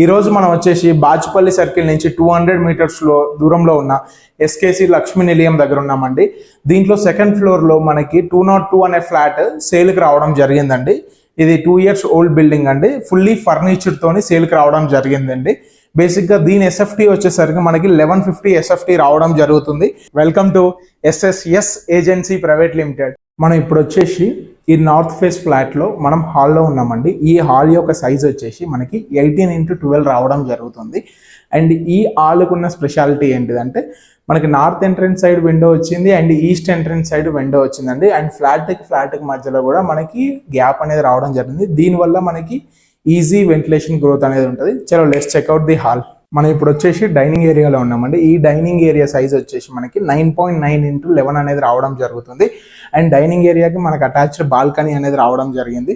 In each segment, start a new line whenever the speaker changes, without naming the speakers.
ఈ రోజు మనం వచ్చేసి బాచుపల్లి సర్కిల్ నుంచి 200 మీటర్స్ దూరంలో ఉన్న ఎస్కేసి లక్ష్మీ నిలయం దగ్గర ఉన్నామండి. దీంట్లో సెకండ్ ఫ్లోర్ లో మనకి 202 అనే ఫ్లాట్ సేల్ కి రావడం జరిగిందండి. ఇది 2 years ఓల్డ్ బిల్డింగ్ అండి. ఫుల్లీ ఫర్నిచర్ తోని సేల్ కి రావడం జరిగిందండి. బేసిక్ గా దీని ఎస్ఎఫ్టీ వచ్చేసరికి మనకి 1150 ఎస్ఎఫ్టీ రావడం జరుగుతుంది. Welcome to SSS agency private limited. మనం ఇప్పుడు వచ్చేసి ఈ నార్త్ ఫేస్ ఫ్లాట్ లో మనం హాల్లో ఉన్నామండి. ఈ హాల్ యొక్క సైజ్ వచ్చేసి మనకి 18x12 రావడం జరుగుతుంది. అండ్ ఈ హాల్కు ఉన్న స్పెషాలిటీ ఏంటిదంటే మనకి నార్త్ ఎంట్రన్స్ సైడ్ విండో వచ్చింది and east entrance side window వచ్చిందండి. అండ్ ఫ్లాట్ మధ్యలో కూడా మనకి గ్యాప్ అనేది రావడం జరిగింది. దీనివల్ల మనకి ఈజీ వెంటిలేషన్ గ్రోత్ అనేది ఉంటుంది. చలో లెట్స్ చెక్అవుట్ ది హాల్. మనం ఇప్పుడు వచ్చేసి డైనింగ్ ఏరియాలో ఉన్నామండి. ఈ డైనింగ్ ఏరియా సైజ్ వచ్చేసి మనకి 9.9x11 అనేది రావడం జరుగుతుంది. అండ్ డైనింగ్ ఏరియాకి మనకి అటాచ్డ్ బాల్కనీ అనేది రావడం జరిగింది.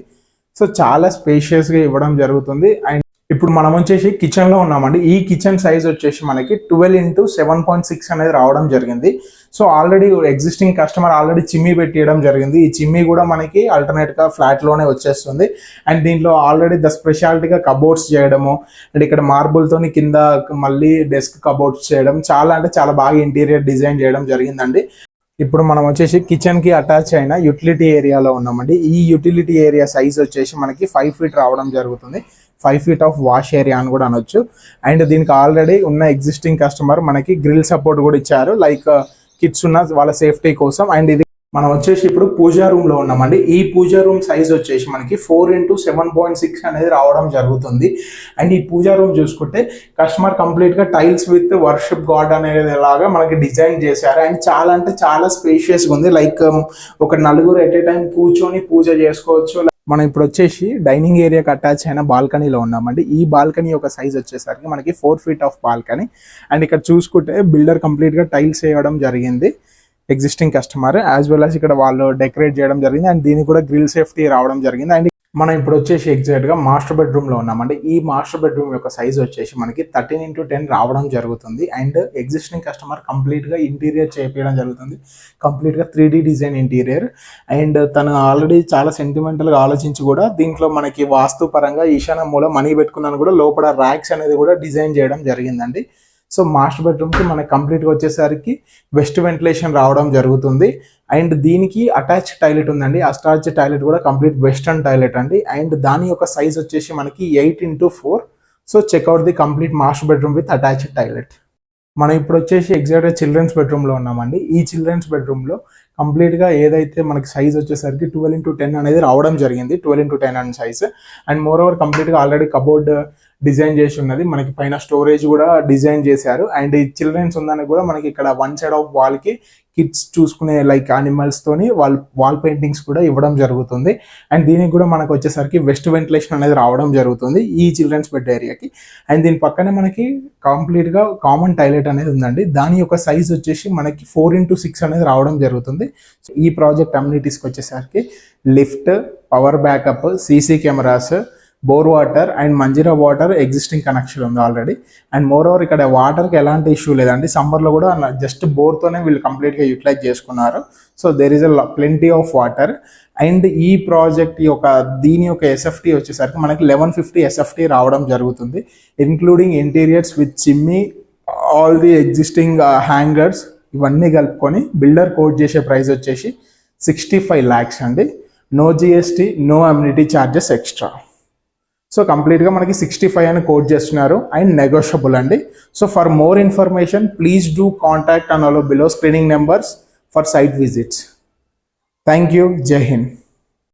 సో చాలా స్పేషియస్గా ఇవ్వడం జరుగుతుంది. అండ్ ఇప్పుడు మనం వచ్చేసి కిచెన్లో ఉన్నామండి. ఈ కిచెన్ సైజ్ వచ్చేసి మనకి 12x7.6 అనేది రావడం జరిగింది. So already existing customer already చిమ్మి పెట్టియడం జరిగింది. ఈ చిమ్మి కూడా మనకి ఆల్టర్నేట్గా ఫ్లాట్లోనే వచ్చేస్తుంది. అండ్ దీంట్లో ఆల్రెడీ ద స్పెషాలిటీగా కబోర్డ్స్ చేయడము అండ్ ఇక్కడ మార్బుల్తోని కింద మళ్ళీ డెస్క్ కబోర్డ్స్ చేయడం చాలా బాగా ఇంటీరియర్ డిజైన్ చేయడం జరిగిందండి. ఇప్పుడు మనం వచ్చేసి కిచెన్కి అటాచ్ అయిన యూటిలిటీ ఏరియాలో ఉన్నామండి. ఈ యూటిలిటీ ఏరియా సైజ్ వచ్చేసి మనకి 5 feet రావడం జరుగుతుంది. 5 feet ఆఫ్ వాష్ ఏరియా అని కూడా అనొచ్చు. అండ్ దీనికి ఆల్రెడీ ఉన్న ఎగ్జిస్టింగ్ కస్టమర్ మనకి గ్రిల్ సపోర్ట్ కూడా ఇచ్చారు, లైక్ కిడ్స్ ఉన్న వాళ్ళ సేఫ్టీ కోసం. అండ్ ఇది మనం వచ్చేసి ఇప్పుడు పూజా రూమ్ లో ఉన్నామండి. ఈ పూజా రూమ్ సైజ్ వచ్చేసి మనకి 4x7.6 అనేది రావడం జరుగుతుంది. అండ్ ఈ పూజా రూమ్ చూసుకుంటే కస్టమర్ కంప్లీట్ గా టైల్స్ విత్ వర్షిప్ గార్డ్ అనేది లాగా మనకి డిజైన్ చేశారు. అండ్ చాలా స్పేషియస్ గా ఉంది. లైక్ ఒక నలుగురు ఎట్ ఏ టైం కూర్చొని పూజ చేసుకోవచ్చు. మనం ఇప్పుడు వచ్చేసి డైనింగ్ ఏరియాకి అటాచ్ అయిన బాల్కనీలో ఉన్నామండి. ఈ బాల్కనీ యొక్క సైజ్ వచ్చేసరికి మనకి 4 feet ఆఫ్ బాల్కనీ. అండ్ ఇక్కడ చూసుకుంటే బిల్డర్ కంప్లీట్ గా టైల్స్ వేయడం జరిగింది existing customer, as well as ఇక్కడ వాళ్ళు డెకరేట్ చేయడం జరిగింది. అండ్ దీనికి కూడా గ్రిల్ సేఫ్టీ రావడం జరిగింది. అండ్ మనం ఇప్పుడు వచ్చేసి ఎగ్జాక్ట్ గా మాస్టర్ బెడ్రూమ్ లో ఉన్నామండి. ఈ మాస్టర్ బెడ్రూమ్ యొక్క సైజ్ వచ్చేసి మనకి 13x10 రావడం జరుగుతుంది. అండ్ ఎగ్జిస్టింగ్ కస్టమర్ కంప్లీట్ గా ఇంటీరియర్ చేపించడం జరుగుతుంది. కంప్లీట్ గా 3D డిజైన్ ఇంటీరియర్. అండ్ తను ఆల్రెడీ చాలా సెంటిమెంటల్ గా ఆలోచించి కూడా దీంట్లో మనకి వాస్తు పరంగా ఈశాన్య మూల మనీ పెట్టుకున్నాను కూడా లోపల ర్యాక్స్ అనేది కూడా డిజైన్ చేయడం జరిగిందండి. సో మాస్టర్ బెడ్రూమ్కి మనకి కంప్లీట్గా వచ్చేసరికి వెస్ట్ వెంటిలేషన్ రావడం జరుగుతుంది. అండ్ దీనికి అటాచ్ టాయిలెట్ ఉందండి. అటాచ్ టాయిలెట్ కూడా కంప్లీట్ వెస్టర్న్ టాయిలెట్ అండి. అండ్ దాని యొక్క సైజ్ వచ్చేసి మనకి 8x4. So checkout the complete master bedroom with attached toilet. మనం ఇప్పుడు వచ్చేసి ఎగ్జాక్ట్గా చిల్డ్రన్స్ బెడ్రూమ్లో ఉన్నామండి. ఈ చిల్డ్రన్స్ బెడ్రూమ్లో కంప్లీట్గా ఏదైతే మనకి సైజ్ వచ్చేసరికి 12x10 అనేది రావడం జరిగింది. 12x10 అనే సైజ్. అండ్ మోర్ ఓవర్ కంప్లీట్గా ఆల్రెడీ కబోర్డ్ డిజైన్ చేసి ఉన్నది. మనకి పైన స్టోరేజ్ కూడా డిజైన్ చేశారు. అండ్ ఈ చిల్డ్రన్స్ ఉందని కూడా మనకి ఇక్కడ వన్ సైడ్ ఆఫ్ వాల్ కి కిడ్స్ చూసుకునే లైక్ యానిమల్స్ తోని వాల్ పెయింటింగ్స్ కూడా ఇవ్వడం జరుగుతుంది. అండ్ దీనికి కూడా మనకు వచ్చేసరికి వెస్ట్ వెంటిలేషన్ అనేది రావడం జరుగుతుంది ఈ చిల్డ్రన్స్ బెడ్ ఏరియాకి. అండ్ దీని పక్కనే మనకి కంప్లీట్ గా కామన్ టాయిలెట్ అనేది ఉందండి. దాని యొక్క సైజ్ వచ్చేసి మనకి 4x6 అనేది రావడం జరుగుతుంది. ఈ ప్రాజెక్ట్ అమ్యూనిటీస్కి వచ్చేసరికి lift, power backup, CC cameras, bore water and Manjira water existing connection ఉంది ఆల్రెడీ. అండ్ మోర్ ఓవర్ ఇక్కడ వాటర్కి ఎలాంటి ఇష్యూ లేదండి. సమ్మర్లో కూడా జస్ట్ బోర్తోనే వీళ్ళు కంప్లీట్గా యూటిలైజ్ చేసుకున్నారు. So there is plenty of water. And ఈ ప్రాజెక్ట్ దీని యొక్క ఎస్ఎఫ్టీ వచ్చేసరికి మనకి 1150 ఎస్ఎఫ్టీ రావడం జరుగుతుంది, including interiors with chimney, all the existing hangers ఇవన్నీ కలుపుకొని బిల్డర్ కోట్ చేసే ప్రైస్ వచ్చేసి 65 lakhs అండి. No GST, no amenity charges extra. So కంప్లీట్గా మనకి 65 అని కోట్ చేస్తున్నారు అండ్ నెగోషియబుల్ అండి. So for more information please do contact on all below screening numbers for site visits. Thank you. జై హింద్.